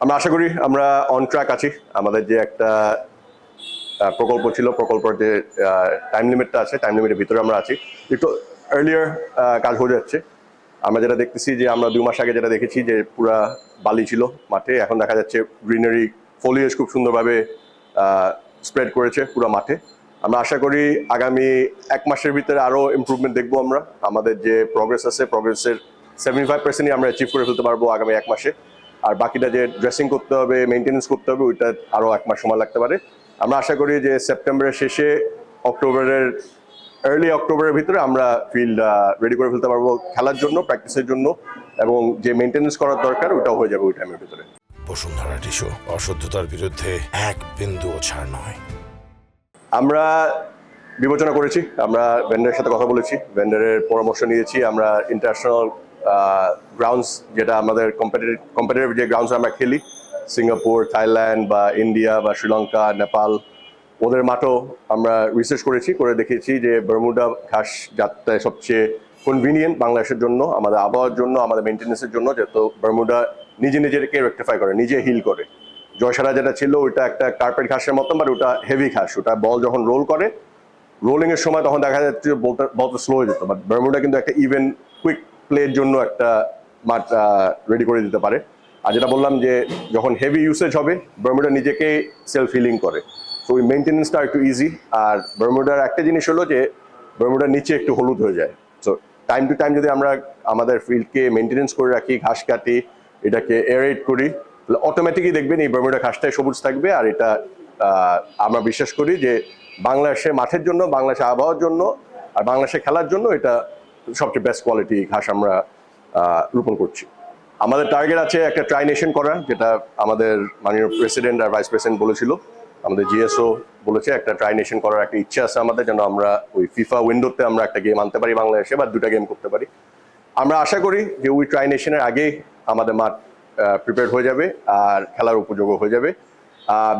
আমরা আশা করি আমরা অন ট্র্যাক আছি। আমাদের যে একটা প্রকল্প ছিল, প্রকল্পের যে টাইম লিমিটটা আছে, টাইম লিমিটের ভিতরে আমরা আছি। একটু আর্লিয়ার কাজ হয়ে যাচ্ছে। আমরা যেটা দেখতেছি যে আমরা 2 মাস আগে যেটা দেখেছি যে পুরা বালি ছিল মাঠে, এখন দেখা যাচ্ছে গ্রিনারি ফলিয়েজ খুব সুন্দরভাবে স্প্রেড করেছে পুরো মাঠে। আমরা আশা করি আগামী 1 মাসের ভিতরে আরও ইমপ্রুভমেন্ট দেখবো আমরা। আমাদের যে প্রগ্রেস আছে, প্রগ্রেসের 75%ই আমরা অ্যাচিভ করে ফেলতে পারবো আগামী 1 মাসে। আর বাকিটা যে ড্রেসিং করতে হবে, মেনটেন্যান্স করতে হবে, ওইটা আরও 1 মাস সময় লাগতে পারে। আমরা আশা করি যে সেপ্টেম্বরের শেষে আর্লি অক্টোবরের ভিতরে আমরা ফিল্ড রেডি করে ফেলতে পারবো খেলার জন্য, প্র্যাকটিসের জন্য, এবং যে মেনটেন্যান্স করার দরকার ওটাও হয়ে যাবে ওই টাইমের ভিতরে। বসুন্ধরা টিস্যু, অশুদ্ধতার বিরুদ্ধে এক বিন্দুও ছাড় নয়। আমরা বিবেচনা করেছি, আমরা ভেন্ডারের সাথে কথা বলেছি, ভেন্ডারের পরামর্শ নিয়েছি। আমরা ইন্টারন্যাশনাল গ্রাউন্ডস, যেটা আমাদের কম্পিটিটিভ যে গ্রাউন্ডস আমরা খেলি, সিঙ্গাপুর, থাইল্যান্ড বা ইন্ডিয়া বা শ্রীলঙ্কা, নেপাল, ওদের মাঠও আমরা রিসার্চ করেছি, করে দেখেছি যে বারমুডা ঘাস যাতে সবচেয়ে কনভিনিয়েন্ট বাংলাদেশের জন্য, আমাদের আবহাওয়ার জন্য, আমাদের মেনটেন্যান্সের জন্য, যেহেতু বারমুডা নিজেকে রেকটিফাই করে, নিজে হিল করে। জয়সারা যেটা ছিল ওইটা একটা কার্পেট ঘাসের মতন, বাট ওটা হেভি ঘাস। ওটা বল যখন রোল করে, রোলিং এর সময় তখন দেখা যাচ্ছে বলটা স্লো হয়ে যেত, বাট বারমুডা কিন্তু একটা ইভেন কুইক প্লের জন্য একটা মাঠ রেডি করে দিতে পারে। আর যেটা বললাম যে যখন হেভি ইউসেজ হবে, বারমুডা নিজেকে সেলফ হিলিং করে, তো ওই মেনটেন্যান্সটা একটু ইজি। আর বারমুডার একটা জিনিস হলো যে বারমুডার নিচে একটু হলুদ হয়ে যায়। সো টাইম টু টাইম যদি আমরা আমাদের ফিল্ডকে মেনটেন্যান্স করে রাখি, ঘাস কাটি, এটাকে এরেট করি, তাহলে অটোমেটিকই দেখবেন এই বারমুডা ঘাসটাই সবুজ থাকবে। আর এটা আমরা বিশ্বাস করি যে বাংলাদেশের মাঠের জন্য, বাংলাদেশের আবহাওয়ার জন্য, আর বাংলাদেশে খেলার জন্য এটা সবচেয়ে বেস্ট কোয়ালিটি ঘাস আমরা রোপণ করছি। আমাদের টার্গেট আছে একটা ট্রাই নেশন করা, যেটা আমাদের মাননীয় প্রেসিডেন্ট আর ভাইস প্রেসিডেন্ট বলেছিল। আমাদের জিএসও বলেছে একটা ট্রাই নেশন করার একটা ইচ্ছা আছে আমাদের, যেন আমরা ওই ফিফা উইন্ডোতে আমরা একটা গেম আনতে পারি বাংলাদেশে, বা 2টা গেম করতে পারি। আমরা আশা করি যে ওই ট্রাই নেশনের আগেই আমাদের মাঠ প্রিপেয়ার হয়ে যাবে আর খেলার উপযোগী হয়ে যাবে।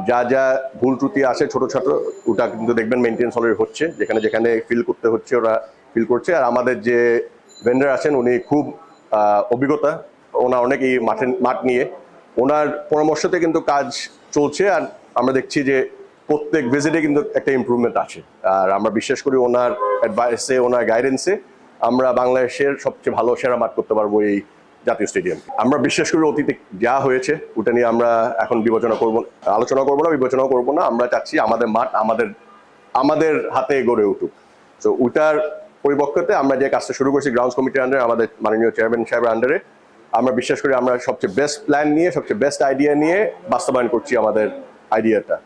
যা যা ভুল ত্রুটি আছে ছোট ছোট, ওটা কিন্তু দেখবেন মেনটেন্স অলরেডি হচ্ছে, যেখানে যেখানে ফিল করতে হচ্ছে ওরা ফিল করছে। আর আমাদের যে ভেন্ডার আছেন উনি খুব অভিজ্ঞতা, ওনার অনেক এই মাঠ নিয়ে, ওনার পরামর্শতে কিন্তু কাজ চলছে। আর আমরা দেখছি যে প্রত্যেক ভিজিটে কিন্তু একটা ইমপ্রুভমেন্ট আছে। আর আমরা বিশ্বাস করি ওনার অ্যাডভাইসে, ওনার গাইডেন্সে আমরা বাংলাদেশের সবচেয়ে ভালো সেরা মাঠ করতে পারবো এই জাতীয় স্টেডিয়াম। আমরা বিশ্বাস করি অতীতে যা হয়েছে ওটা নিয়ে আমরা এখন আলোচনা করবো না, বিবেচনাও করবো না। আমরা চাচ্ছি আমাদের মাঠ আমাদের হাতে গড়ে উঠুক। তো ওইটার পরিপক্ষতে আমরা যে কাজটা শুরু করছি গ্রাউন্ডস কমিটির আন্ডারে, আমাদের মাননীয় চেয়ারম্যান সাহেবের আন্ডারে, আমরা বিশ্বাস করি আমরা সবচেয়ে বেস্ট প্ল্যান নিয়ে, সবচেয়ে বেস্ট আইডিয়া নিয়ে বাস্তবায়ন করছি আমাদের আইডিয়াটা।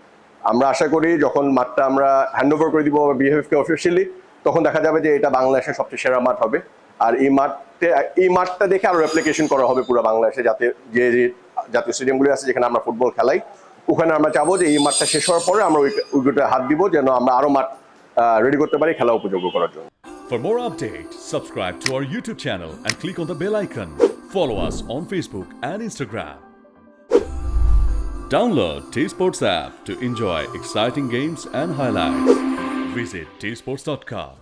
আমরা আশা করি যখন মাঠটা আমরা হ্যান্ড ওভার করে দিব বিএফএফকে অফিসিয়ালি, তখন দেখা যাবে যে এটা বাংলাদেশের সবচেয়ে সেরা মাঠ হবে। আর এই মাঠটা দেখে আরো রেপ্লিকেশন করা হবে পুরো বাংলাদেশে, যাতে যে জাতীয় স্টেডিয়ামগুলি আছে যেখানে আমরা ফুটবল খেলাই, ওখানে আমরা চাবো যে এই মাঠটা শেষ হওয়ার পরে আমরা ওইটা হাত দিব, যেন আমরা আরো মাঠ রেডি করতে পারি খেলা উপযোগ্য করার জন্য। For more updates, subscribe to our YouTube channel and click on the bell icon. Follow us on Facebook and Instagram. Download T-Sports app to enjoy exciting games and highlights. Visit tsports.com.